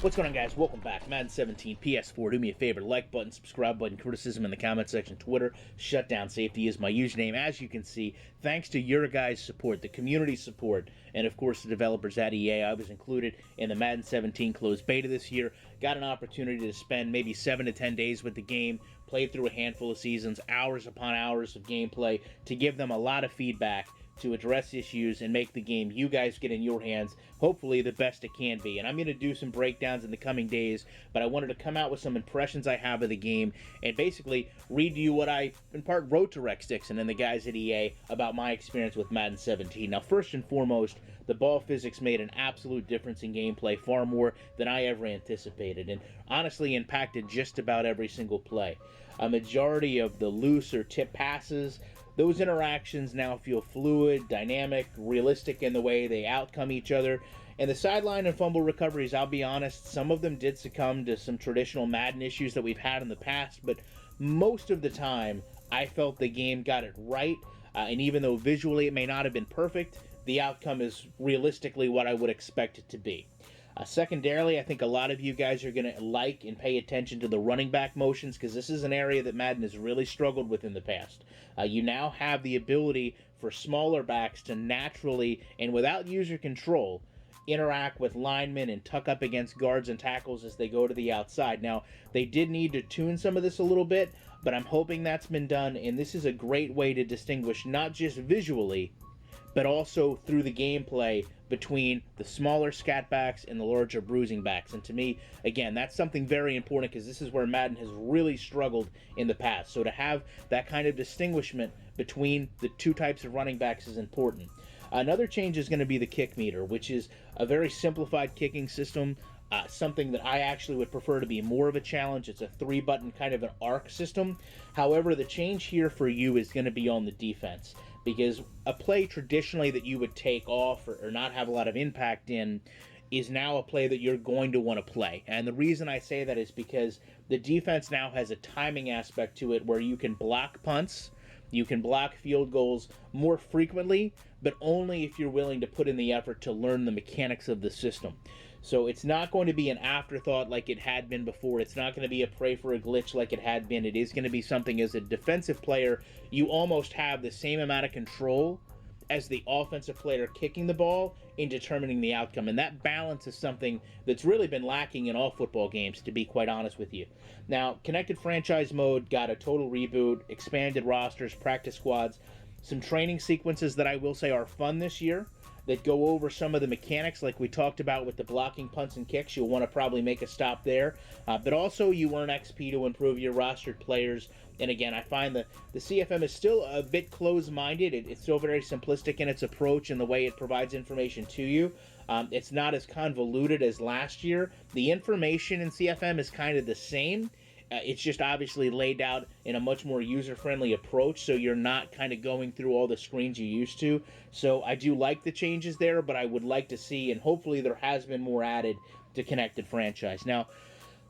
What's going on, guys? Welcome back. Madden 17, PS4. Do me a favor, like button, subscribe button, criticism in the comment section, Twitter. Shutdown Safety is my username. As you can see, thanks to your guys' support, the community support, and of course the developers at EA, I was included in the Madden 17 closed beta this year. Got an opportunity to spend maybe 7 to 10 days with the game, played through a handful of seasons, hours upon hours of gameplay, to give them a lot of feedback to address issues and make the game you guys get in your hands, hopefully the best it can be. And I'm going to do some breakdowns in the coming days, but I wanted to come out with some impressions I have of the game and basically read to you what I, in part, wrote to Rex Dixon and the guys at EA about my experience with Madden 17. Now, first and foremost, the ball physics made an absolute difference in gameplay, far more than I ever anticipated, and honestly impacted just about every single play. A majority of the loose or tip passes, those interactions now feel fluid, dynamic, realistic in the way they outcome each other. And the sideline and fumble recoveries, I'll be honest, some of them did succumb to some traditional Madden issues that we've had in the past, but most of the time, I felt the game got it right. And even though visually it may not have been perfect, the outcome is realistically what I would expect it to be. Secondarily, I think a lot of you guys are going to like and pay attention to the running back motions, because this is an area that Madden has really struggled with in the past. You now have the ability for smaller backs to naturally, and without user control, interact with linemen and tuck up against guards and tackles as they go to the outside. Now, they did need to tune some of this a little bit, but I'm hoping that's been done, and this is a great way to distinguish not just visually, but also through the gameplay between the smaller scat backs and the larger bruising backs. And to me, again, that's something very important, because this is where Madden has really struggled in the past. So to have that kind of distinguishment between the two types of running backs is important. Another change is going to be the kick meter, which is a very simplified kicking system. Something that I actually would prefer to be more of a challenge. It's a 3-button kind of an arc system. However, the change here for you is going to be on the defense, because a play traditionally that you would take off or not have a lot of impact in is now a play that you're going to want to play. And the reason I say that is because the defense now has a timing aspect to it where you can block punts, you can block field goals more frequently, but only if you're willing to put in the effort to learn the mechanics of the system. So it's not going to be an afterthought like it had been before. It's not going to be a pray for a glitch like it had been. It is going to be something, as a defensive player, you almost have the same amount of control as the offensive player kicking the ball in determining the outcome. And that balance is something that's really been lacking in all football games, to be quite honest with you. Now, Connected Franchise Mode got a total reboot, expanded rosters, practice squads, some training sequences that I will say are fun this year, that go over some of the mechanics like we talked about with the blocking punts and kicks. You'll want to probably make a stop there. But also you earn XP to improve your rostered players. And again, I find that the CFM is still a bit closed-minded. It's still very simplistic in its approach and the way it provides information to you. It's not as convoluted as last year. The information in CFM is kind of the same. It's just obviously laid out in a much more user-friendly approach, so you're not kind of going through all the screens you used to. So I do like the changes there, but I would like to see, and hopefully there has been more added to Connected Franchise. Now,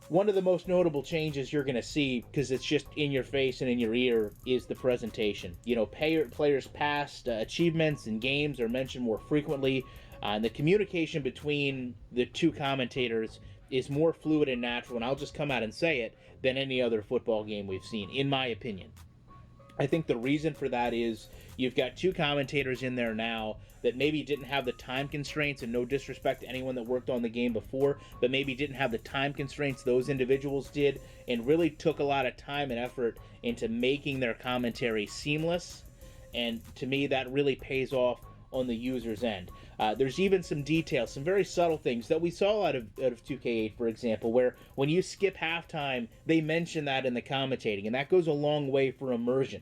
one of the most notable changes you're going to see, because it's just in your face and in your ear, is the presentation. You know, players' past achievements and games are mentioned more frequently, and the communication between the two commentators is more fluid and natural, and I'll just come out and say it, than any other football game we've seen, in my opinion. I think the reason for that is you've got two commentators in there now that maybe didn't have the time constraints, and no disrespect to anyone that worked on the game before, but maybe didn't have the time constraints those individuals did, and really took a lot of time and effort into making their commentary seamless. And to me, that really pays off on the user's end. There's even some details, some very subtle things that we saw out of 2K8, for example, where when you skip halftime, they mention that in the commentating, and that goes a long way for immersion.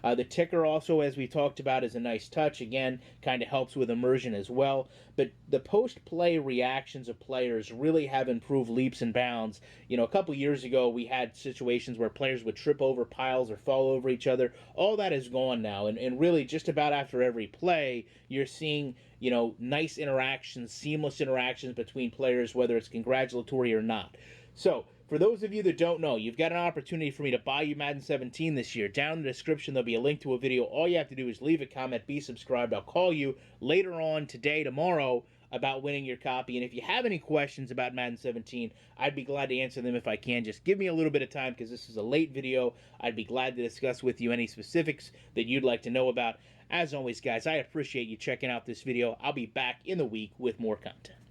The ticker also, as we talked about, is a nice touch. Again, kind of helps with immersion as well. But the post-play reactions of players really have improved leaps and bounds. You know, a couple years ago, we had situations where players would trip over piles or fall over each other. All that is gone now, and really just about after every play, you're seeing, you know, nice interactions, seamless interactions between players, whether it's congratulatory or not. So, for those of you that don't know, you've got an opportunity for me to buy you Madden 17 this year. Down in the description, there'll be a link to a video. All you have to do is leave a comment, be subscribed. I'll call you later on today, tomorrow, about winning your copy. And if you have any questions about Madden 17, I'd be glad to answer them if I can. Just give me a little bit of time because this is a late video. I'd be glad to discuss with you any specifics that you'd like to know about. As always, guys, I appreciate you checking out this video. I'll be back in the week with more content.